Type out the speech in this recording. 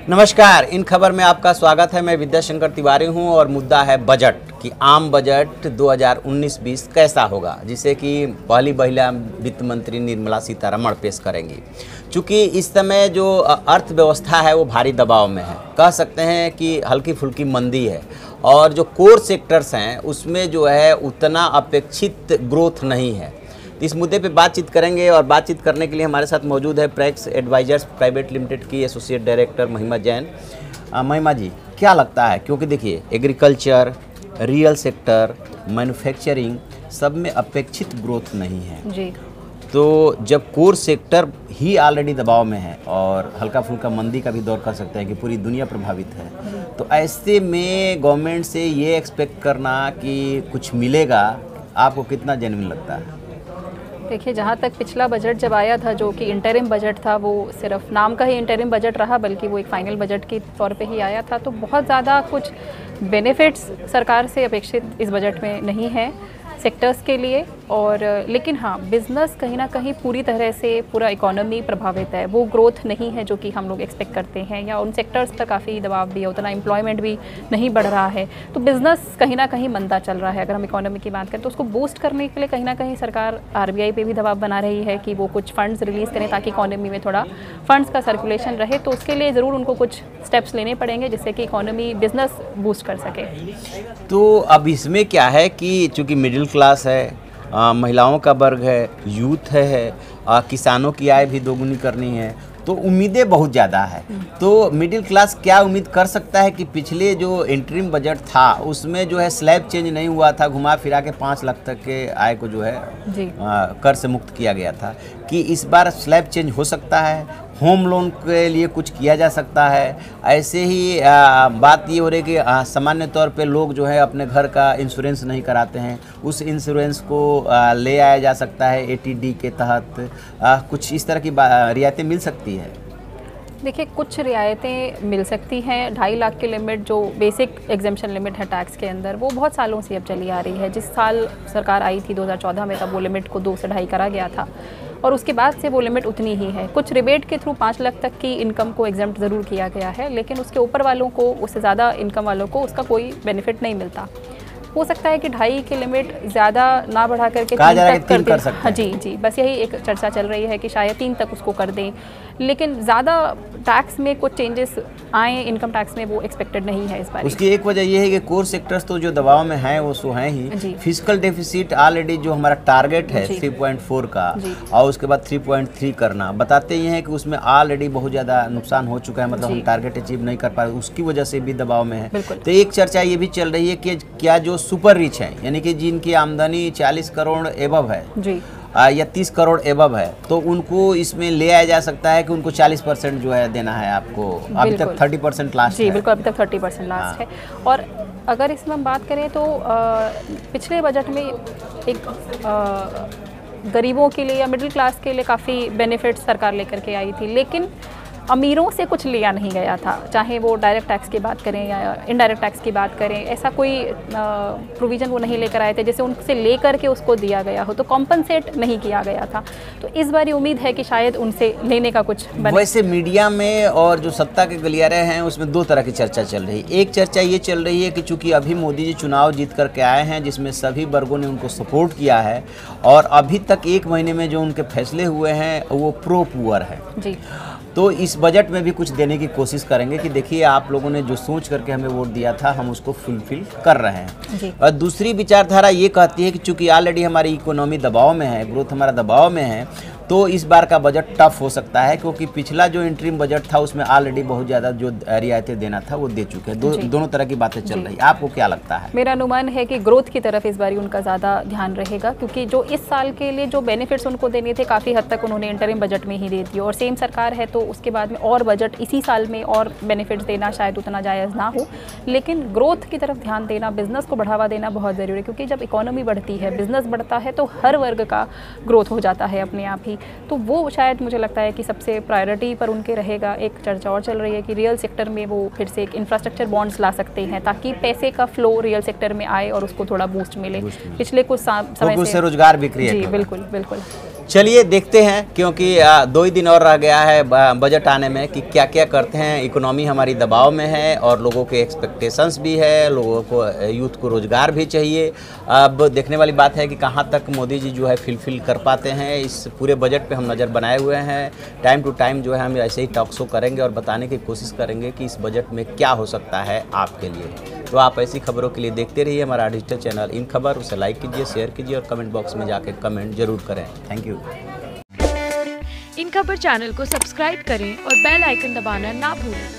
नमस्कार, इन खबर में आपका स्वागत है। मैं विद्याशंकर तिवारी हूं और मुद्दा है बजट कि आम बजट 2019-20 कैसा होगा, जिसे कि पहली महिला वित्त मंत्री निर्मला सीतारमण पेश करेंगी। चूँकि इस समय जो अर्थव्यवस्था है वो भारी दबाव में है, कह सकते हैं कि हल्की फुल्की मंदी है और जो कोर सेक्टर्स हैं उसमें जो है उतना अपेक्षित ग्रोथ नहीं है। इस मुद्दे पे बातचीत करेंगे और बातचीत करने के लिए हमारे साथ मौजूद है प्रैक्स एडवाइजर्स प्राइवेट लिमिटेड की एसोसिएट डायरेक्टर महिमा जैन। महिमा जी, क्या लगता है, क्योंकि देखिए एग्रीकल्चर, रियल सेक्टर, मैन्युफैक्चरिंग सब में अपेक्षित ग्रोथ नहीं है जी। तो जब कोर सेक्टर ही ऑलरेडी दबाव में है और हल्का फुल्का मंदी का भी दौर कर सकते हैं कि पूरी दुनिया प्रभावित है, तो ऐसे में गवर्नमेंट से ये एक्सपेक्ट करना कि कुछ मिलेगा, आपको कितना जेन्युइन लगता है? देखिए, जहाँ तक पिछला बजट जब आया था जो कि इंटरिम बजट था, वो सिर्फ नाम का ही इंटरिम बजट रहा, बल्कि वो एक फाइनल बजट के तौर पे ही आया था, तो बहुत ज़्यादा कुछ बेनिफिट्स सरकार से अपेक्षित इस बजट में नहीं है सेक्टर्स के लिए। और लेकिन हाँ, बिज़नेस कहीं ना कहीं पूरी तरह से पूरा इकोनॉमी प्रभावित है, वो ग्रोथ नहीं है जो कि हम लोग एक्सपेक्ट करते हैं, या उन सेक्टर्स पर काफ़ी दबाव भी है, उतना एम्प्लॉयमेंट भी नहीं बढ़ रहा है, तो बिज़नेस कहीं ना कहीं मंदा चल रहा है। अगर हम इकोनॉमी की बात करें तो उसको बूस्ट करने के लिए कहीं ना कहीं सरकार आरबीआई पे भी दबाव बना रही है कि वो कुछ फंड्स रिलीज़ करें ताकि इकोनॉमी में थोड़ा फंड्स का सर्कुलेशन रहे। तो उसके लिए ज़रूर उनको कुछ स्टेप्स लेने पड़ेंगे जिससे कि इकोनॉमी बिज़नेस बूस्ट कर सके। तो अब इसमें क्या है कि चूँकि मिडिल क्लास है, महिलाओं का वर्ग है, यूथ है, किसानों की आय भी दोगुनी करनी है, तो उम्मीदें बहुत ज़्यादा है। तो मिडिल क्लास क्या उम्मीद कर सकता है कि पिछले जो इंटरिम बजट था उसमें जो है स्लैब चेंज नहीं हुआ था, घुमा फिरा के 5 लाख तक के आय को जो है कर से मुक्त किया गया था, कि इस बार स्लैब चेंज हो सकता है, होम लोन के लिए कुछ किया जा सकता है। ऐसे ही बात ये हो रही है कि सामान्य तौर पे लोग जो है अपने घर का इंश्योरेंस नहीं कराते हैं, उस इंश्योरेंस को ले आया जा सकता है एटीडी के तहत। कुछ इस तरह की रियायतें मिल सकती है। देखिए, कुछ रियायतें मिल सकती हैं। 2.5 लाख की लिमिट जो बेसिक एग्जेम्पशन लिमिट है टैक्स के अंदर, वो बहुत सालों से अब चली आ रही है। जिस साल सरकार आई थी 2014 में, तब वो लिमिट को 2 से 2.5 करा गया था और उसके बाद से वो लिमिट उतनी ही है। कुछ रिबेट के थ्रू 5 लाख तक की इनकम को एग्जेम्प्ट ज़रूर किया गया है, लेकिन उसके ऊपर वालों को, उससे ज़्यादा इनकम वालों को उसका कोई बेनिफिट नहीं मिलता। हो सकता है कि 2.5 की लिमिट ज़्यादा ना बढ़ा करके 3 तक कर दें। हाँ जी, बस यही एक चर्चा चल रही है कि शायद 3 तक उसको कर दें, लेकिन ज़्यादा टैक्स में कुछ चेंजेस आए इनकम टैक्स में, वो एक्सपेक्टेड नहीं है इस बार। उसकी एक वजह ये है कि कोर सेक्टर्स तो जो दबाव में हैं वो सो हैं ही। फिजिकल डेफिसिट ऑलरेडी जो हमारा टारगेट है 3.4 का और उसके बाद 3.3 करना, बताते ये हैं कि उसमें ऑलरेडी बहुत ज़्यादा नुकसान हो चुका है, मतलब हम टारगेट अचीव नहीं कर पाए, उसकी वजह से भी दबाव में है। तो एक चर्चा ये भी चल रही है कि क्या जो सुपर रिच है, यानी कि जिनकी आमदनी 40 करोड़ एबव है या 30 करोड़ एबव है, तो उनको इसमें ले आया जा सकता है कि उनको 40% जो है देना है आपको। अभी तक 30% लास्ट है। बिल्कुल, अभी तक 30% लास्ट है। और अगर इसमें हम बात करें तो पिछले बजट में एक गरीबों के लिए या मिडिल क्लास के लिए काफ़ी बेनिफिट्स सरकार लेकर के आई थी, लेकिन अमीरों से कुछ लिया नहीं गया था। चाहे वो डायरेक्ट टैक्स की बात करें या इनडायरेक्ट टैक्स की बात करें, ऐसा कोई प्रोविज़न वो नहीं लेकर आए थे जैसे उनसे लेकर के उसको दिया गया हो, तो कॉम्पनसेट नहीं किया गया था। तो इस बार उम्मीद है कि शायद उनसे लेने का कुछ बने। वैसे मीडिया में और जो सत्ता के गलियारे हैं उसमें 2 तरह की चर्चा चल रही है। एक चर्चा ये चल रही है कि चूँकि अभी मोदी जी चुनाव जीत करके आए हैं, जिसमें सभी वर्गों ने उनको सपोर्ट किया है और अभी तक 1 महीने में जो उनके फैसले हुए हैं वो प्रो पुअर है जी। तो इस बजट में भी कुछ देने की कोशिश करेंगे कि देखिए आप लोगों ने जो सोच करके हमें वोट दिया था, हम उसको फुलफिल कर रहे हैं जी। और दूसरी विचारधारा ये कहती है कि चूंकि ऑलरेडी हमारी इकोनॉमी दबाव में है, ग्रोथ हमारा दबाव में है, तो इस बार का बजट टफ हो सकता है, क्योंकि पिछला जो इंटरिम बजट था उसमें ऑलरेडी बहुत ज़्यादा जो रियायतें देना था वो दे चुके हैं। दोनों तरह की बातें चल रही है। आपको क्या लगता है? मेरा अनुमान है कि ग्रोथ की तरफ इस बार उनका ज़्यादा ध्यान रहेगा, क्योंकि जो इस साल के लिए जो बेनिफिट्स उनको देने थे काफ़ी हद तक उन्होंने इंटरिम बजट में ही दे दिए, और सेम सरकार है तो उसके बाद में और बजट इसी साल में और बेनिफिट्स देना शायद उतना जायज़ ना हो। लेकिन ग्रोथ की तरफ ध्यान देना, बिज़नेस को बढ़ावा देना बहुत ज़रूरी है, क्योंकि जब इकोनॉमी बढ़ती है, बिज़नेस बढ़ता है, तो हर वर्ग का ग्रोथ हो जाता है अपने आप ही। तो वो शायद मुझे लगता है कि सबसे प्रायोरिटी पर उनके रहेगा। एक चर्चा और चल रही है कि रियल सेक्टर में वो फिर से एक इंफ्रास्ट्रक्चर बॉन्ड्स ला सकते हैं ताकि पैसे का फ्लो रियल सेक्टर में आए और उसको थोड़ा बूस्ट मिले। पिछले कुछ समय से रोजगार भी क्रिएट जी बिल्कुल। चलिए देखते हैं, क्योंकि 2 ही दिन और रह गया है बजट आने में, कि क्या क्या करते हैं। इकोनॉमी हमारी दबाव में है और लोगों के एक्सपेक्टेशंस भी है, लोगों को, यूथ को रोज़गार भी चाहिए। अब देखने वाली बात है कि कहाँ तक मोदी जी जो है फिल कर पाते हैं। इस पूरे बजट पे हम नज़र बनाए हुए हैं। टाइम टू टाइम जो है हम ऐसे ही टॉक शो करेंगे और बताने की कोशिश करेंगे कि इस बजट में क्या हो सकता है आपके लिए। तो आप ऐसी खबरों के लिए देखते रहिए हमारा डिजिटल चैनल इन खबर। उसे लाइक कीजिए, शेयर कीजिए और कमेंट बॉक्स में जाके कमेंट जरूर करें। Thank you. इन खबर चैनल को सब्सक्राइब करें और बेल आइकन दबाना ना भूलें।